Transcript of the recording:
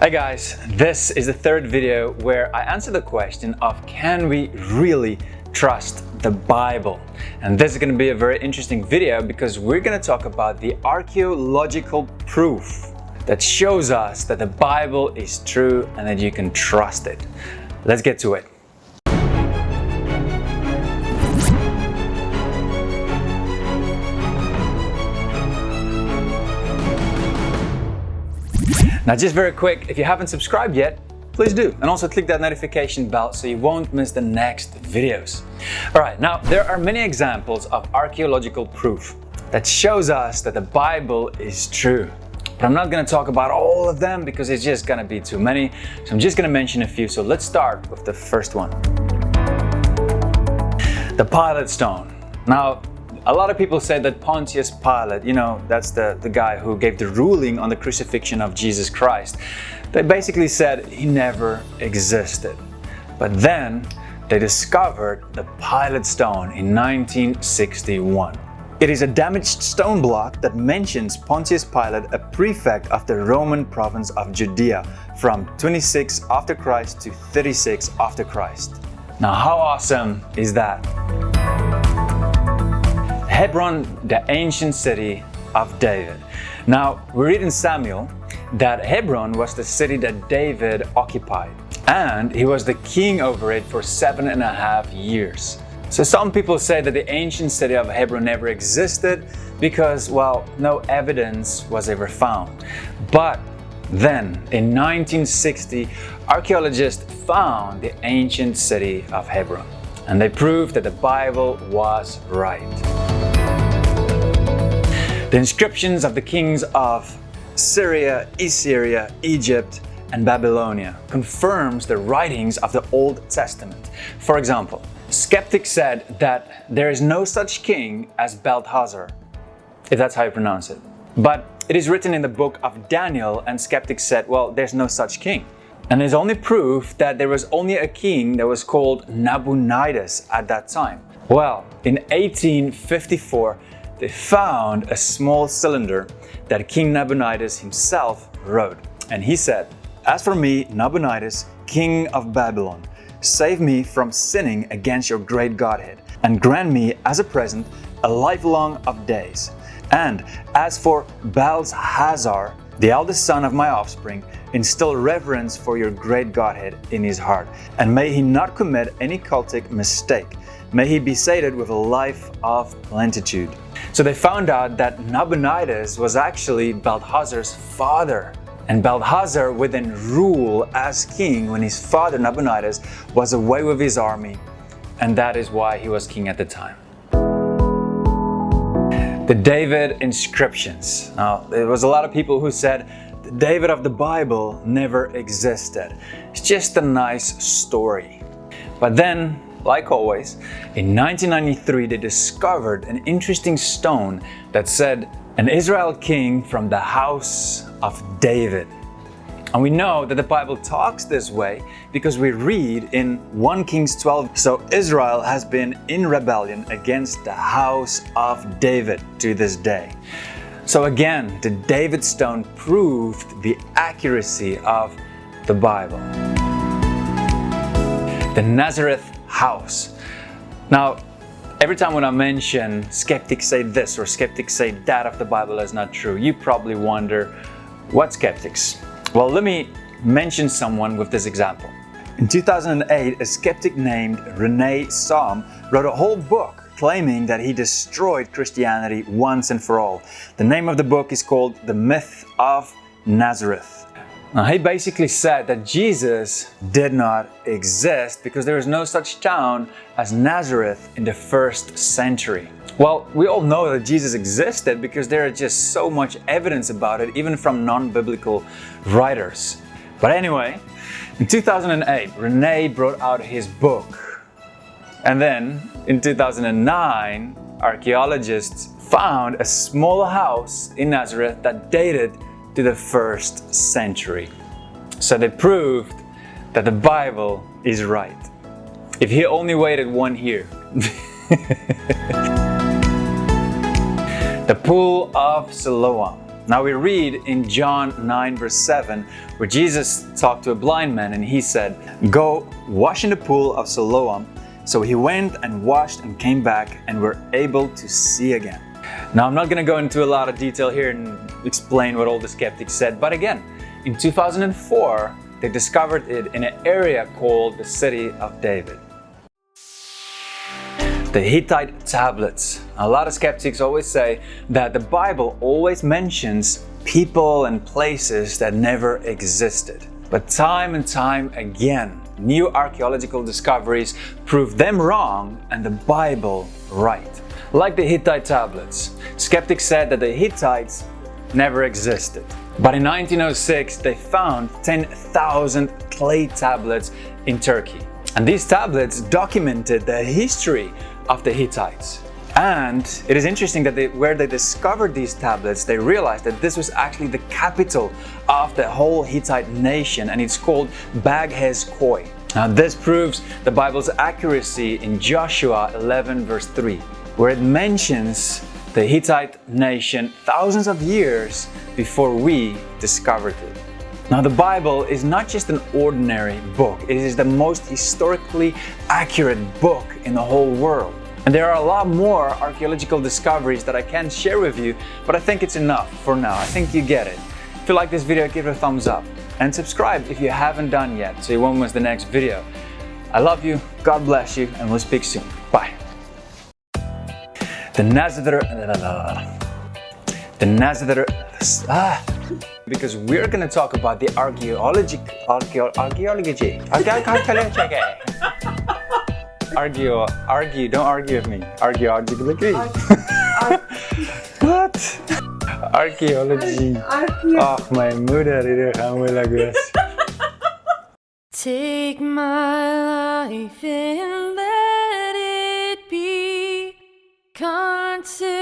Hey guys, this is the third video where I answer the question of can we really trust the Bible? And this is going to be a very interesting video because we're going to talk about the archaeological proof that shows us that the Bible is true and that you can trust it. Let's get to it. Now just very quick, if you haven't subscribed yet, please do. And also click that notification bell so you won't miss the next videos. Alright, now there are many examples of archaeological proof that shows us that the Bible is true. But I'm not going to talk about all of them because it's just going to be too many. So I'm just going to mention a few. So let's start with the first one. The Pilate Stone. Now, a lot of people say that Pontius Pilate, that's the guy who gave the ruling on the crucifixion of Jesus Christ. They basically said he never existed. But then they discovered the Pilate Stone in 1961. It is a damaged stone block that mentions Pontius Pilate, a prefect of the Roman province of Judea, from 26 after Christ to 36 after Christ. Now, how awesome is that? Hebron, the ancient city of David. Now, we read in Samuel that Hebron was the city that David occupied, and he was the king over it for 7.5 years. So some people say that the ancient city of Hebron never existed because, well, no evidence was ever found. But then, in 1960, archaeologists found the ancient city of Hebron, and they proved that the Bible was right. The inscriptions of the kings of Syria, Assyria, Egypt, and Babylonia confirms the writings of the Old Testament. For example, skeptics said that there is no such king as Belteshazzar, if that's how you pronounce it. But it is written in the book of Daniel, and skeptics said, well, there's no such king. And there's only proof that there was only a king that was called Nabonidus at that time. Well, in 1854, they found a small cylinder that King Nabonidus himself wrote. And he said, "As for me, Nabonidus, king of Babylon, save me from sinning against your great Godhead, and grant me as a present a lifelong of days. And as for Belteshazzar, the eldest son of my offspring, instill reverence for your great Godhead in his heart, and may he not commit any cultic mistake. May he be sated with a life of plenitude." So they found out that Nabonidus was actually Belteshazzar's father. And Belteshazzar would then rule as king when his father Nabonidus was away with his army. And that is why he was king at the time. The David inscriptions. Now, there was a lot of people who said the David of the Bible never existed. It's just a nice story. But then, like always, in 1993 they discovered an interesting stone that said, "An Israel king from the house of David." And we know that the Bible talks this way because we read in 1 Kings 12, so Israel has been in rebellion against the house of David to this day. So again, the David stone proved the accuracy of the Bible. The Nazareth House. Now, every time when I mention skeptics say this or skeptics say that of the Bible is not true, you probably wonder, what skeptics? Well, let me mention someone with this example. In 2008, a skeptic named Rene Somm wrote a whole book claiming that he destroyed Christianity once and for all. The name of the book is called The Myth of Nazareth. Now, he basically said that Jesus did not exist because there is no such town as Nazareth in the 1st century. Well, we all know that Jesus existed because there is just so much evidence about it, even from non-biblical writers. But anyway, in 2008, Rene brought out his book. And then, in 2009, archaeologists found a small house in Nazareth that dated to the 1st century. So they proved that the Bible is right. If he only waited 1 year. The Pool of Siloam. Now we read in John 9 verse 7 where Jesus talked to a blind man and he said, "Go wash in the pool of Siloam." So he went and washed and came back and were able to see again. Now I'm not going to go into a lot of detail here and explain what all the skeptics said, but again, in 2004 they discovered it in an area called the City of David. The Hittite Tablets. A lot of skeptics always say that the Bible always mentions people and places that never existed. But time and time again, new archaeological discoveries prove them wrong and the Bible right. Like the Hittite Tablets. Skeptics said that the Hittites never existed. But in 1906, they found 10,000 clay tablets in Turkey. And these tablets documented the history of the Hittites. And it is interesting that where they discovered these tablets, they realized that this was actually the capital of the whole Hittite nation, and it's called Baghes-Koi. Now this proves the Bible's accuracy in Joshua 11 verse 3, where it mentions the Hittite nation thousands of years before we discovered it. Now the Bible is not just an ordinary book, it is the most historically accurate book in the whole world. And there are a lot more archaeological discoveries that I can share with you, but I think it's enough for now. I think you get it. If you like this video, give it a thumbs up and subscribe if you haven't done yet so you won't miss the next video. I love you, God bless you, and we'll speak soon. Bye. The Nazareth, because we're going to talk about the archaeology. Don't argue with me. Archaeology. What? Archaeology. Ach, mijn moeder, hier gaan we like this. Take my life and let it be considered.